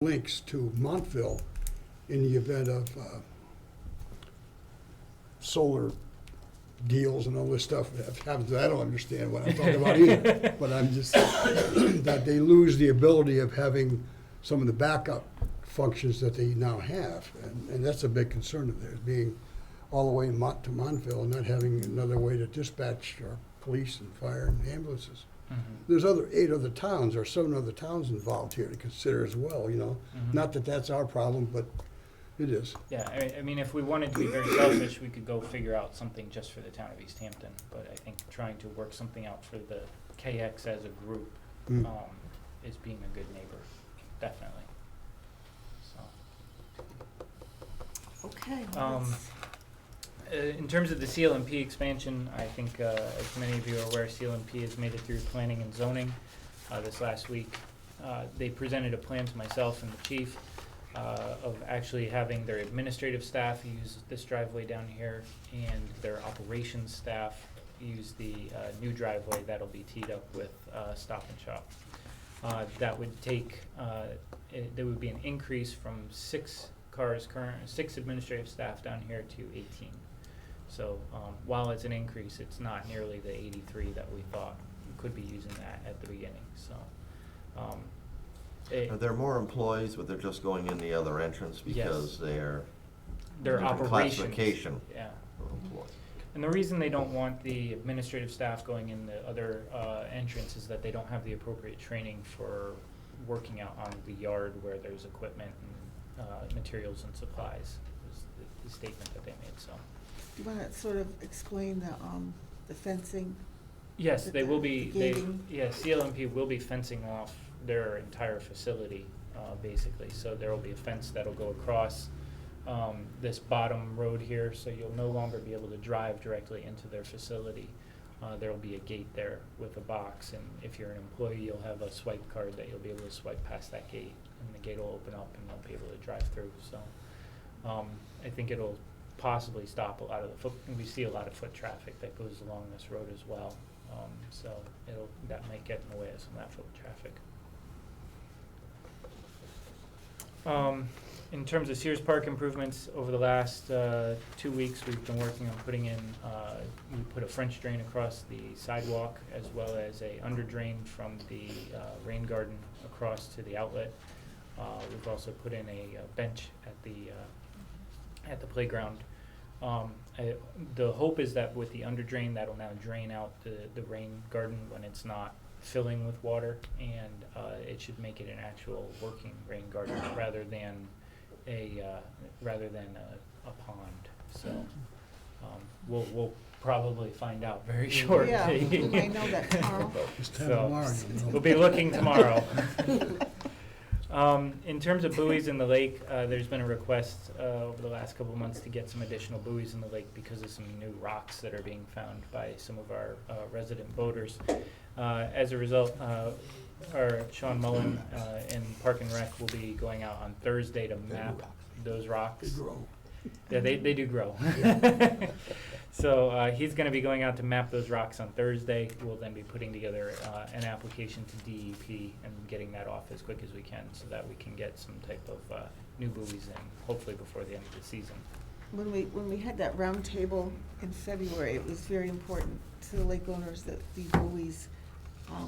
links to Montville in the event of solar deals and all this stuff that happens. I don't understand what I'm talking about either, but I'm just, that they lose the ability of having some of the backup functions that they now have. And that's a big concern of theirs, being all the way to Montville and not having another way to dispatch our police and fire and ambulances. There's 8 other towns or 7 other towns involved here to consider as well, you know. Not that that's our problem, but it is. Yeah, I mean, if we wanted to be very selfish, we could go figure out something just for the town of East Hampton. But I think trying to work something out for the KX as a group is being a good neighbor, definitely. So. Okay. In terms of the CLMP expansion, I think, as many of you are aware, CLMP has made it through planning and zoning this last week. They presented a plan to myself and the chief of actually having their administrative staff use this driveway down here and their operations staff use the new driveway that'll be teed up with Stop and Shop. That would take, there would be an increase from 6 administrative staff down here to 18. So while it's an increase, it's not nearly the 83 that we thought. We could be using that at the beginning. So are there more employees, but they're just going in the other entrance because they're their different operations classification yeah. of employees? And the reason they don't want the administrative staff going in the other entrance is that they don't have the appropriate training for working out on the yard where there's equipment and materials and supplies, is the statement that they made. So. Do you want to sort of explain the fencing? Yes, they will the be. gating? CLMP will be fencing off their entire facility, basically. So there will be a fence that'll go across this bottom road here, so you'll no longer be able to drive directly into their facility. There will be a gate there with a box, and if you're an employee, you'll have a swipe card that you'll be able to swipe past that gate, and the gate will open up, and you'll be able to drive through. So I think it'll possibly stop a lot of the foot. We see a lot of foot traffic that goes along this road as well. So that might get in the way of some of that foot traffic. In terms of Sears Park improvements, over the last 2 weeks, we've been working on putting in, we put a French drain across the sidewalk as well as a under drain from the rain garden across to the outlet. We've also put in a bench at the playground. The hope is that with the under drain, that'll now drain out the rain garden when it's not filling with water, and it should make it an actual working rain garden rather than a pond. So we'll probably find out very shortly. Yeah, we might know that tomorrow. This time So, tomorrow, you know. we'll be looking tomorrow. In terms of buoys in the lake, there's been a request over the last couple of months to get some additional buoys in the lake because of some new rocks that are being found by some of our resident boaters. As a result, our Sean Mullen in Park and Rec will be going out on Thursday to map those rocks. They grow. Yeah, they do grow. So he's going to be going out to map those rocks on Thursday. We'll then be putting together an application to DEP and getting that off as quick as we can so that we can get some type of new buoys in, hopefully before the end of the season. When we had that round table in February, it was very important to the lake owners that the buoys,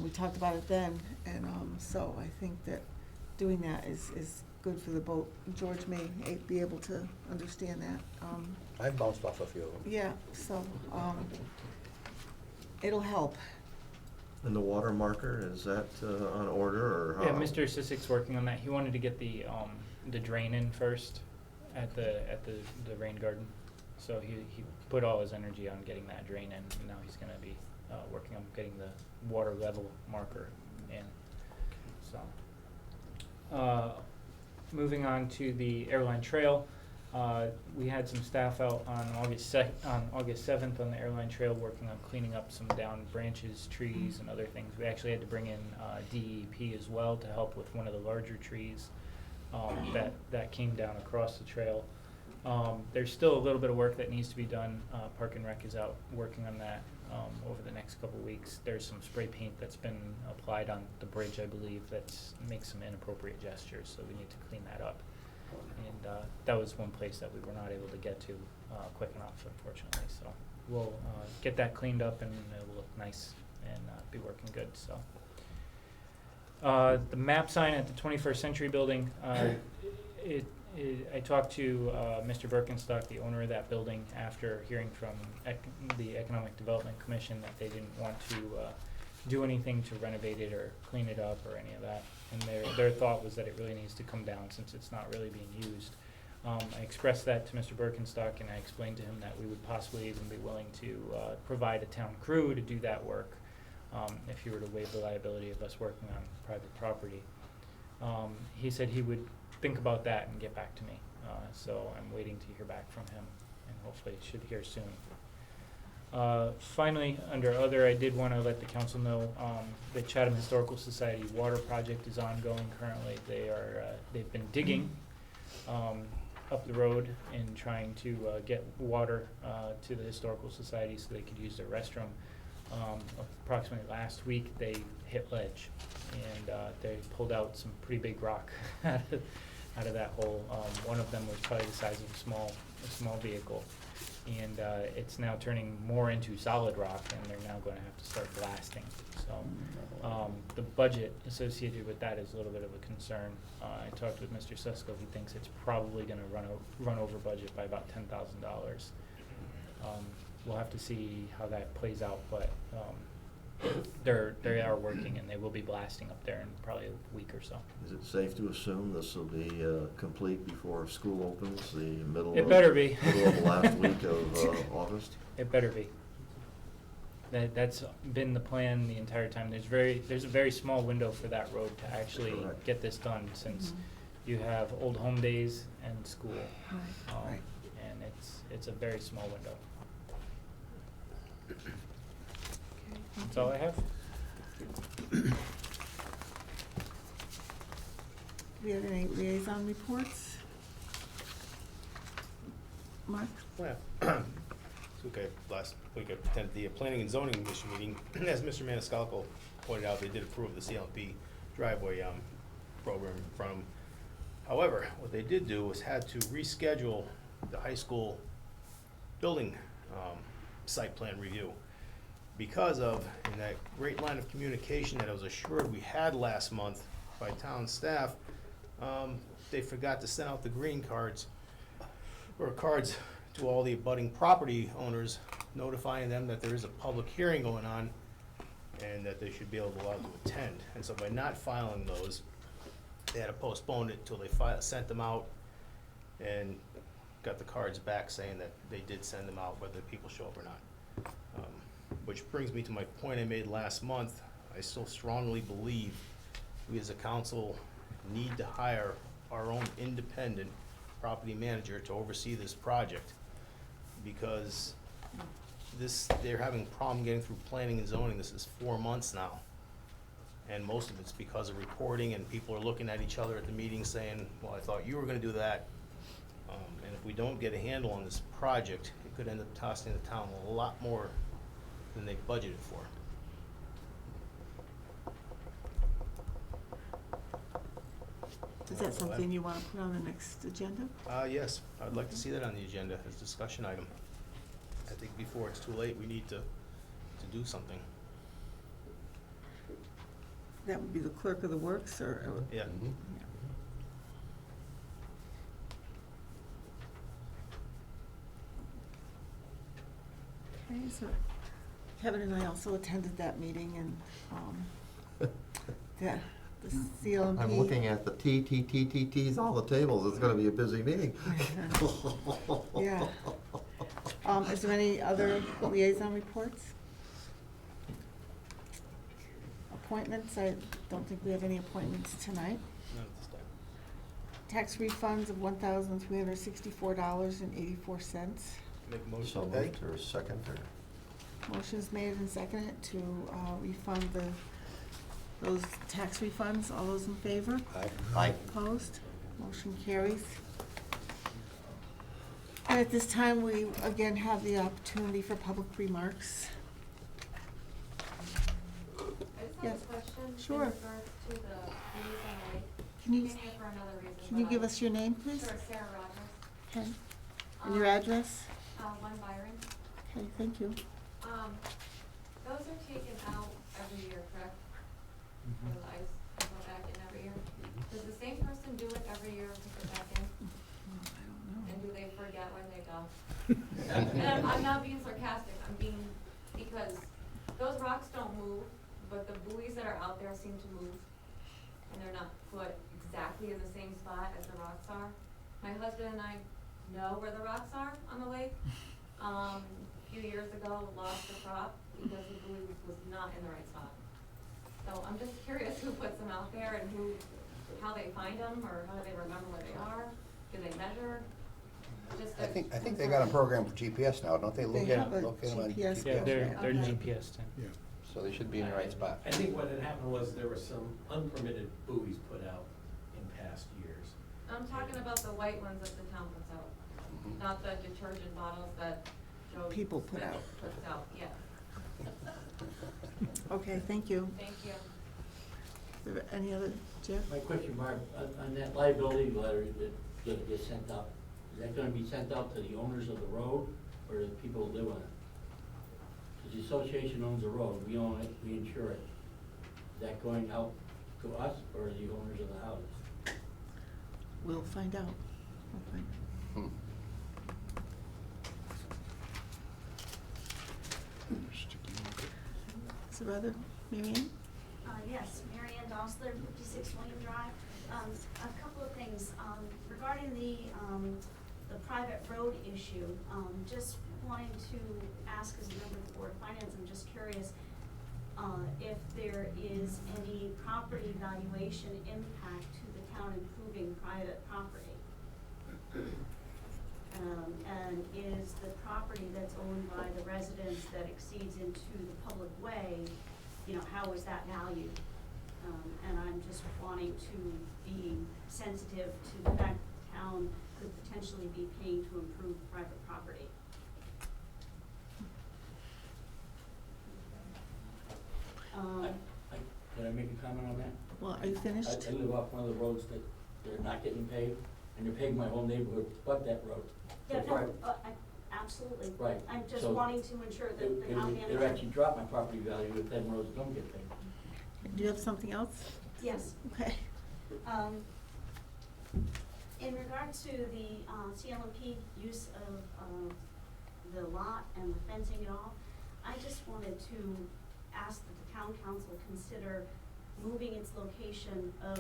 we talked about it then, and so I think that doing that is good for the boat. George may be able to understand that. I bounced off a few of them. Yeah, so it'll help. And the water marker, is that on order or how? Yeah, Mr. Sissik's working on that. He wanted to get the drain in first at the rain garden. So he put all his energy on getting that drain in, and now he's going to be working on getting the water level marker in. So moving on to the Airline Trail, we had some staff out on August 7th on the Airline Trail working on cleaning up some down branches, trees, and other things. We actually had to bring in DEP as well to help with one of the larger trees that came down across the trail. There's still a little bit of work that needs to be done. Park and Rec is out working on that. over the next couple weeks. There's some spray paint that's been applied on the bridge, I believe, that's makes some inappropriate gestures, so we need to clean that up. And that was one place that we were not able to get to quick enough, unfortunately. So we'll get that cleaned up, and it'll look nice and be working good. So the map sign at the 21st Century Building, I talked to Mr. Birkenstock, the owner of that building, after hearing from the Economic Development Commission that they didn't want to do anything to renovate it or clean it up or any of that. And their thought was that it really needs to come down since it's not really being used. I expressed that to Mr. Birkenstock, and I explained to him that we would possibly even be willing to provide a town crew to do that work if he were to waive the liability of us working on private property. He said he would think about that and get back to me. So I'm waiting to hear back from him, and hopefully should hear soon. Finally, under other, I did want to let the council know the Chatham Historical Society water project is ongoing currently. They've been digging up the road and trying to get water to the Historical Society so they could use their restroom. Approximately last week, they hit ledge, and they pulled out some pretty big rock out of that hole. One of them was probably the size of a small vehicle, and it's now turning more into solid rock, and they're now going to have to start blasting. So the budget associated with that is a little bit of a concern. I talked with Mr. Susko. He thinks it's probably going to run over budget by about $10,000. We'll have to see how that plays out, but they are working, and they will be blasting up there in probably a week or so. Is it safe to assume this will be complete before school opens, the middle It better be. middle of the last week of August? It better be. That's been the plan the entire time. There's a very small window for that road to actually Correct. get this done, since you have Old Home Days and school, Right. and it's a very small window. Okay, That's all I have. Do we have any liaison reports? Mark? Well, okay, last week I attended the Planning and Zoning Commission meeting. As Mr. Maniscalco pointed out, they did approve the CLP driveway program in front of them. However, what they did do was had to reschedule the high school building site plan review because of, in that great line of communication that I was assured we had last month by town staff, they forgot to send out the green cards, or cards to all the abutting property owners, notifying them that there is a public hearing going on and that they should be able to allow to attend. And so by not filing those, they had to postpone it till they sent them out and got the cards back saying that they did send them out, whether people show up or not. Which brings me to my point I made last month. I still strongly believe we as a council need to hire our own independent property manager to oversee this project, because they're having a problem getting through planning and zoning. This is 4 months now, and most of it's because of reporting, and people are looking at each other at the meeting saying, well, I thought you were gonna do that. And if we don't get a handle on this project, it could end up costing the town a lot more than they budgeted for. Is that something you want to put on the next agenda? Yes, I'd like to see that on the agenda as a discussion item. I think before it's too late, we need to do something. That would be the clerk of the works, or? Yeah. Okay, so Kevin and I also attended that meeting, and the CLMP. I'm looking at the T's, all the tables. It's gonna be a busy meeting. Yeah. Is there any other liaison reports? Appointments, I don't think we have any appointments tonight. Not at this time. Tax refunds of $1,364.84. Make a motion So to pay? moved, or second, or? Motion's made and seconded to refund those tax refunds. All those in favor? Aye. Opposed? Motion carries. And at this time, we again have the opportunity for public remarks. I have Yes. a question. Sure. In regards to the buoys on the lake. Can you, Came here for another reason. can you but give I- us your name, please? Sure, Sarah Rogers. Okay. And your address? 1 Byron. Okay, thank you. Those are taken out every year, correct? For the ice, and go back in every year? Does the same person do it every year, and put it back in? And do they forget where they go? And I'm not being sarcastic, I'm being, because those rocks don't move, but the buoys that are out there seem to move. And they're not put exactly in the same spot as the rocks are. My husband and I know where the rocks are on the lake. A few years ago, lost a crop because the buoy was not in the right spot. So I'm just curious who puts them out there and how they find them, or how do they remember where they are? Do they measure? Just I a think they got a concern. program for GPS now, don't they? They have a Locate 'em on GPS Yeah, they're program. Okay. GPS too. Yeah. So they should be in the right spot. I think what had happened was there were some unpermitted buoys put out in past years. I'm talking about the white ones that the town puts out, not the detergent bottles that Joe People put Smith out. puts out, yeah. Okay, thank you. Thank you. Is there any other, Jeff? My question, Barb, on that liability letter that gets sent out, is that gonna be sent out to the owners of the road, or to the people who live on it? Because the association owns the road, we own it, we insure it. Is that going out to us, or the owners of the houses? We'll find out. We'll find out. Hmm. Is there other, Mary Ann? Yes, Mary Ann Dosler, 56 William Drive. A couple of things, regarding the private road issue, just wanting to ask as a member of the Board of Finance, I'm just curious, if there is any property valuation impact to the town improving private property? And is the property that's owned by the residents that exceeds into the public way, you know, how is that valued? And I'm just wanting to be sensitive to the fact the town could potentially be paying to improve private property. Can I make a comment on that? Well, are you finished? I live off one of the roads that they're not getting paved, and they're paving my whole neighborhood, but that road. Yeah, For no, private. absolutely. Right. I'm just So wanting to ensure that the town It manager. actually drop my property value if them roads don't get paved. Do you have something else? Yes. Okay. In regard to the CLMP use of the lot and the fencing and all, I just wanted to ask that the town council consider moving its location of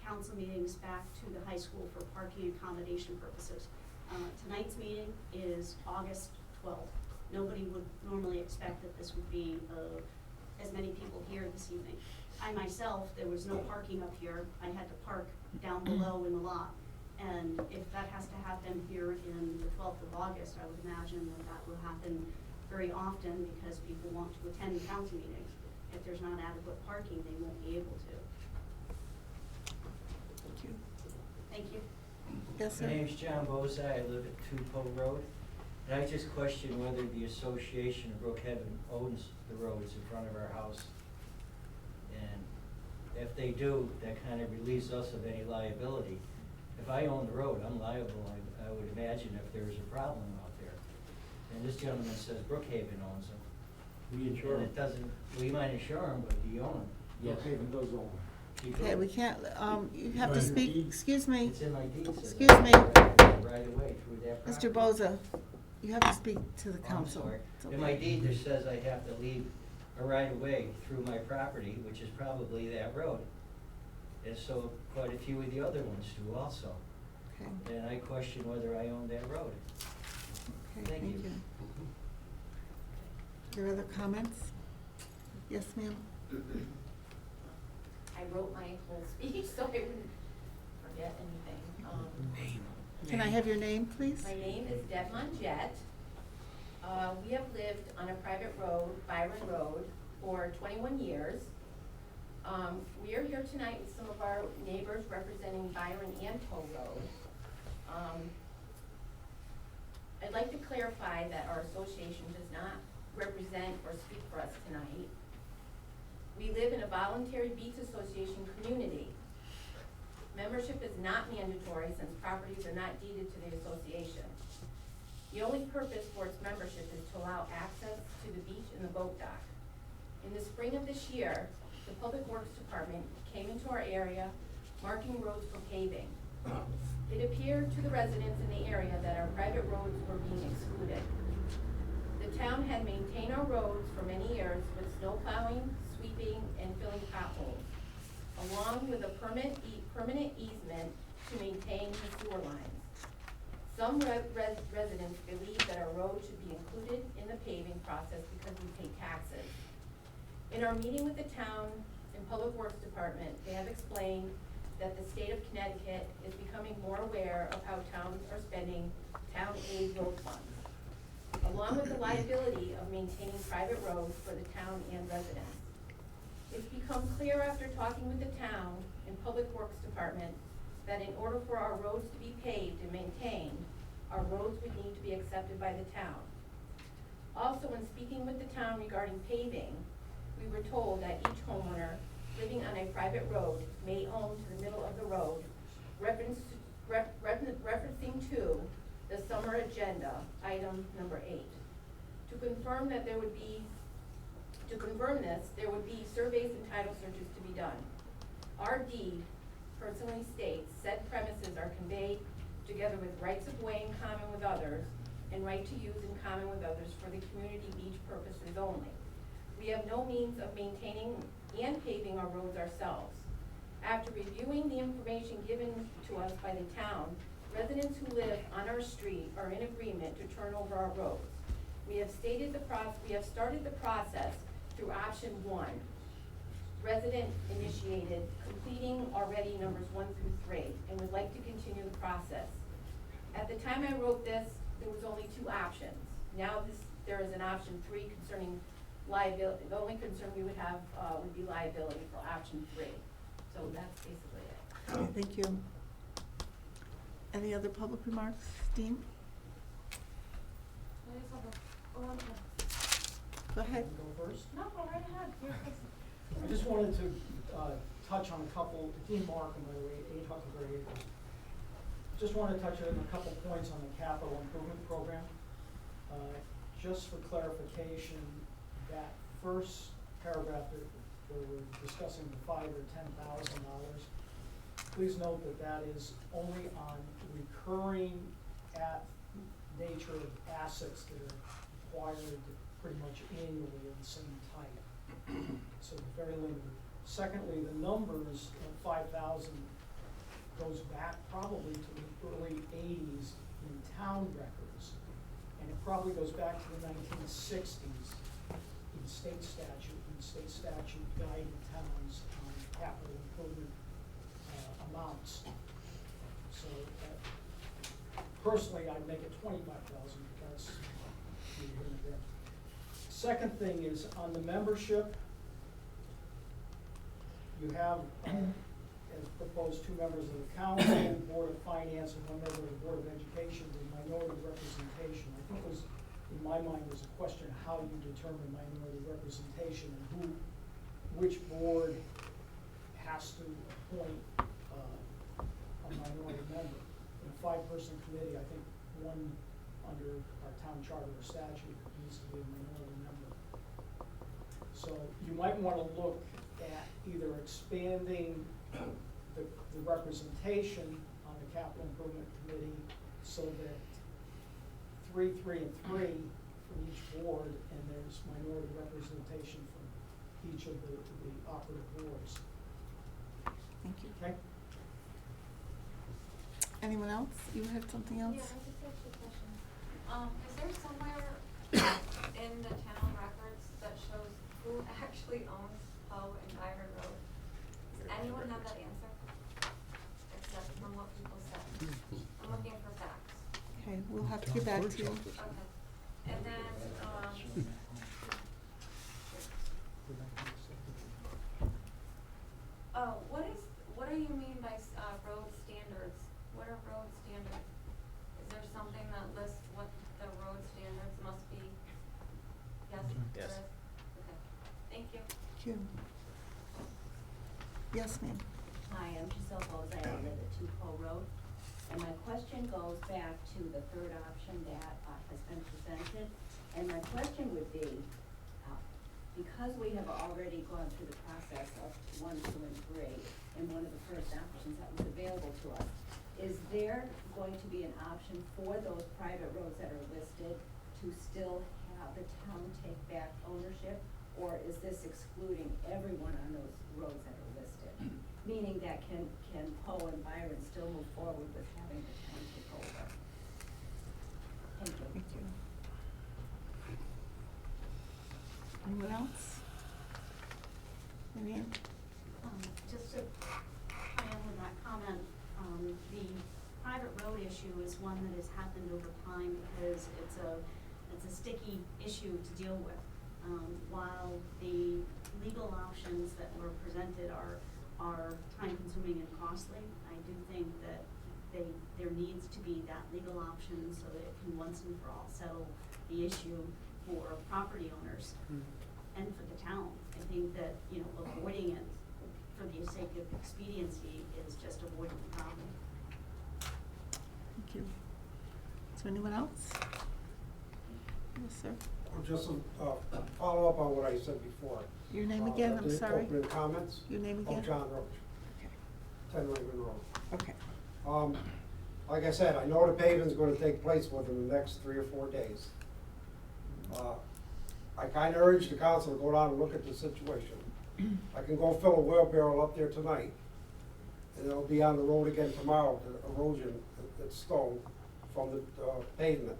council meetings back to the high school for parking accommodation purposes. Tonight's meeting is August 12th. Nobody would normally expect that this would be as many people here this evening. I myself, there was no parking up here. I had to park down below in the lot. And if that has to happen here in the 12th of August, I would imagine that that will happen very often because people want to attend the council meetings. If there's not adequate parking, they won't be able to. Thank you. Thank you. Yes, sir? My name's John Boza, I live at 2 Poe Road, and I just question whether the Association of Brookhaven owns the roads in front of our house. And if they do, that kind of relieves us of any liability. If I own the road, I'm liable, I would imagine, if there's a problem out there. And this gentleman says Brookhaven owns them. We insure And them. it doesn't, we might insure them, but do you own them? Yes. Brookhaven does own them. Okay, we can't, you have to speak, excuse me. It's in my deed, says Excuse I me. right away through that property. Mr. Boza, you have to speak to the Oh, I'm council. sorry. It's In my okay. deed, there says I have to leave a right of way through my property, which is probably that road. And so quite a few of the other ones do also. Okay, And I question whether I own that road. okay, Thank thank you. you. There other comments? Yes, ma'am? I wrote my whole speech so I wouldn't forget anything. Can I have your name, please? My name is Deb Monjet. We have lived on a private road, Byron Road, for 21 years. We are here tonight with some of our neighbors representing Byron and Poe Road. I'd like to clarify that our association does not represent or speak for us tonight. We live in a voluntary beach association community. Membership is not mandatory since properties are not deeded to the association. The only purpose for its membership is to allow access to the beach and the boat dock. In the spring of this year, the Public Works Department came into our area marking roads for paving. It appeared to the residents in the area that our private roads were being excluded. The town had maintained our roads for many years with snow plowing, sweeping, and filling potholes, along with a permanent easement to maintain the sewer lines. Some residents believe that our road should be included in the paving process because we pay taxes. In our meeting with the town and Public Works Department, they have explained that the state of Connecticut is becoming more aware of how towns are spending town aid road funds, along with the liability of maintaining private roads for the town and residents. It's become clear after talking with the town and Public Works Department that in order for our roads to be paved and maintained, our roads would need to be accepted by the town. Also, when speaking with the town regarding paving, we were told that each homeowner living on a private road may own to the middle of the road, referencing to the summer agenda, item number 8. To confirm this, there would be surveys and title searches to be done. Our deed personally states said premises are conveyed together with rights of way in common with others and right to use in common with others for the community beach purposes only. We have no means of maintaining and paving our roads ourselves. After reviewing the information given to us by the town, residents who live on our street are in agreement to turn over our roads. We have started the process through option 1, resident initiated, completing already numbers 1 through 3, and would like to continue the process. At the time I wrote this, there was only 2 options. Now there is an option 3 concerning liability. The only concern we would have would be liability for option 3. So that's basically it. Okay, thank you. Any other public remarks, Dean? Go ahead. Go first. No, go right ahead. I just wanted to touch on a couple, Dean Markham, by the way, 8 Huckleberry Acres. Just want to touch on a couple points on the capital improvement program. Just for clarification, that first paragraph where we're discussing the $5,000 or $10,000, please note that that is only on recurring nature of assets that are acquired pretty much annually of the same type. So very limited. Secondly, the numbers of 5,000 goes back probably to the early 80s in town records, and it probably goes back to the 1960s in state statute. And state statute guided towns on capital improvement amounts. So personally, I'd make it 25,000 because you're here and there. Second thing is on the membership, you have, as proposed, 2 members of the council, Board of Finance, and 1 member of the Board of Education, with minority representation. I think was, in my mind, was a question of how you determine minority representation and which board has to appoint a minority member. In a 5-person committee, I think 1 under our town charter or statute needs to be a minority member. So you might want to look at either expanding the representation on the capital improvement committee so that 3, 3, and 3 from each board, and there's minority representation from each of the operative boards. Thank you. Okay? Anyone else? You had something else? Yeah, I just have 2 questions. Is there somewhere in the town records that shows who actually owns Poe and Byron Road? Does anyone have that answer? Except from what people said. I'm looking for facts. Okay, we'll have to get back to you. Okay. And then, what do you mean by, road standards? What are road standards? Is there something that lists what the road standards must be? Yes, there Yes. is? Okay. Thank you. Thank you. Yes, ma'am. Hi, I'm Giselle Bozay, I live at 2 Poe Road. And my question goes back to the third option that has been presented. And my question would be, because we have already gone through the process of 1, 2, and 3, and one of the first options that was available to us, is there going to be an option for those private roads that are listed to still have the town take back ownership? Or is this excluding everyone on those roads that are listed? Meaning that can Poe and Byron still move forward with having the town take over? Thank you. Thank you. Anyone else? Vivian? Just to tie in with that comment, the private road issue is one that has happened over time because it's a sticky issue to deal with. While the legal options that were presented are time-consuming and costly, I do think that there needs to be that legal option so that it can once and for all settle the issue for property owners and for the town. I think that, avoiding it for the sake of expediency is just avoiding the problem. Thank you. Is there anyone else? Yes, sir. Just a follow-up on what I said before. Your name again, I'm The sorry? opening comments. Your name again? Of John Roach. Okay. 10 Raven Road. Okay. Like I said, I know the paving's gonna take place within the next 3 or 4 days. I kinda urge the council to go down and look at the situation. I can go fill a wheelbarrow up there tonight, and it'll be on the road again tomorrow, the erosion, it's stone from the pavement.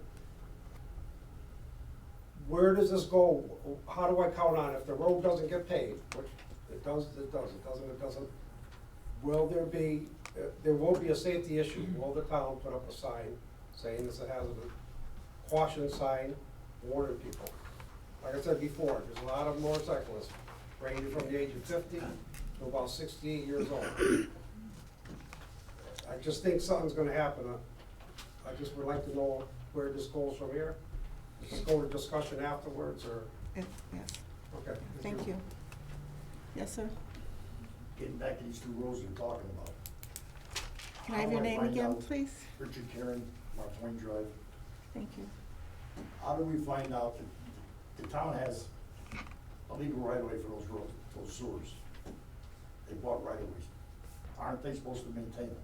Where does this go? How do I count on it? If the road doesn't get paved, which it does, it does, it doesn't, it doesn't, will there be, there will be a safety issue. Will the town put up a sign saying this is a hazard, caution sign, warning people? Like I said before, there's a lot of motorcyclists ranging from the age of 50 to about 68 years old. I just think something's gonna happen. I just would like to know where this goes from here. Does this go to discussion afterwards, or? Yes. Okay. Thank you. Yes, sir? Getting back to these 2 roads you're talking about. Can I have your name again, please? Richard Karen, Mark Twain Drive. Thank you. How do we find out that the town has a legal right of way for those roads, those sewers? They bought right of ways. Aren't they supposed to maintain them?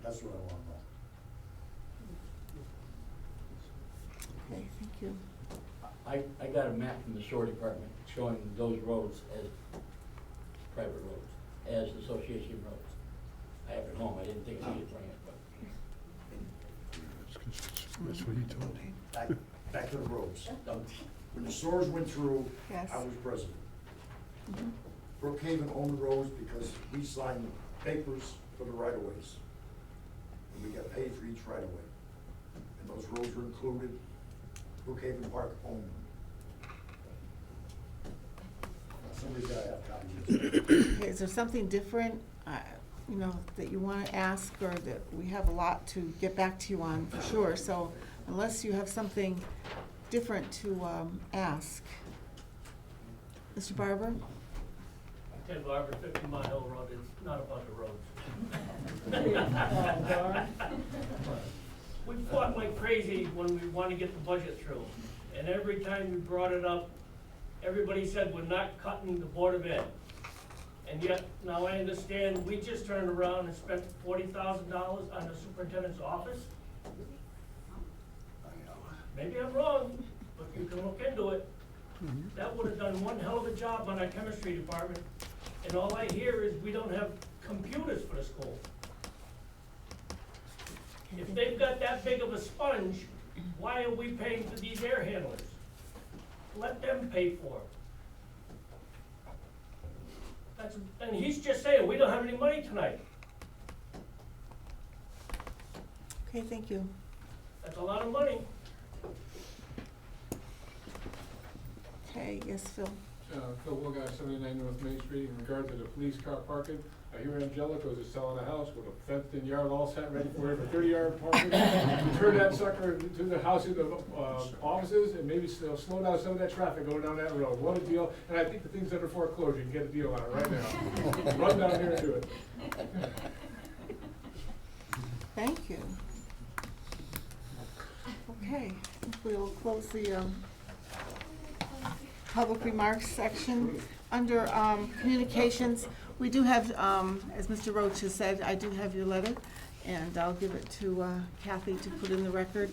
That's what I wanna know. Okay, thank you. I got a map from the sewer department showing those roads as private roads, as association roads. I have it home, I didn't think I needed to bring it, but. That's what he told me. Back to the roads. When the sewers went through, Yes. I was president. Mhm. Brookhaven owned the roads because we signed papers for the right of ways. And we got paid for each right of way. And those roads were included. Brookhaven Park owned them. Somebody's gotta have copies. Okay, is there something different, that you want to ask, or that we have a lot to get back to you on, for sure, so unless you have something different to ask. Mr. Barber? Ted Barber, 50 Mile Hill Road, it's not about the roads. We fought like crazy when we wanted to get the budget through, and every time we brought it up, everybody said we're not cutting the Board of Ed. And yet, now I understand, we just turned around and spent $40,000 on the superintendent's office. Maybe I'm wrong, but you can look into it. That would have done one hell of a job on our chemistry department, and all I hear is we don't have computers for the school. If they've got that big of a sponge, why are we paying for these air handlers? Let them pay for it. And he's just saying, we don't have any money tonight. Okay, thank you. That's a lot of money. Okay, yes, Phil? Phil Wilgott, 79 North Main Street. In regard to the police car parking, Here Angelico's is selling a house with a fenced-in yard, all set, ready for every 30-yard parking. You turn that sucker to the house in the offices, and maybe slow down some of that traffic going down that road. What a deal! And I think the thing's under foreclosure. You can get a deal on it right now. Run down here and do it. Thank you. Okay, I think we will close the public remarks section. Under communications, we do have, as Mr. Roach has said, I do have your letter, and I'll give it to Kathy to put in the record.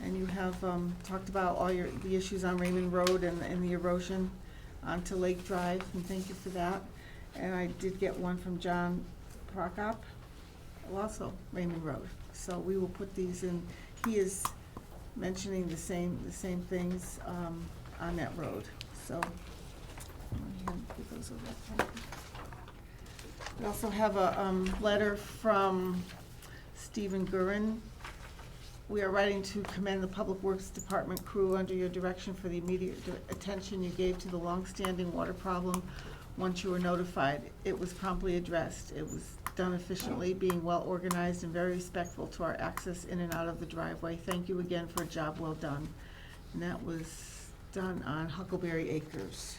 And you have talked about all the issues on Raymond Road and the erosion onto Lake Drive, and thank you for that. And I did get one from John Prokop, also Raymond Road. So we will put these in. He is mentioning the same things on that road. So I'm going to give those over. We also have a letter from Stephen Gurin. We are writing to commend the Public Works Department crew under your direction for the immediate attention you gave to the longstanding water problem. Once you were notified, it was promptly addressed. It was done efficiently, being well organized and very respectful to our access in and out of the driveway. Thank you again for a job well done. And that was done on Huckleberry Acres.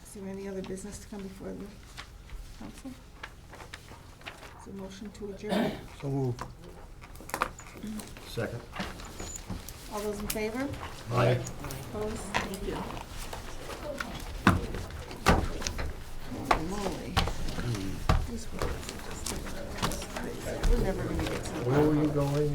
Is there any other business to come before the council? Is there a motion to adjourn? So move. Second. All those in favor? Aye. Opposed? Thank you. Holy moly. These words are just- We're never gonna get to the Where were you going?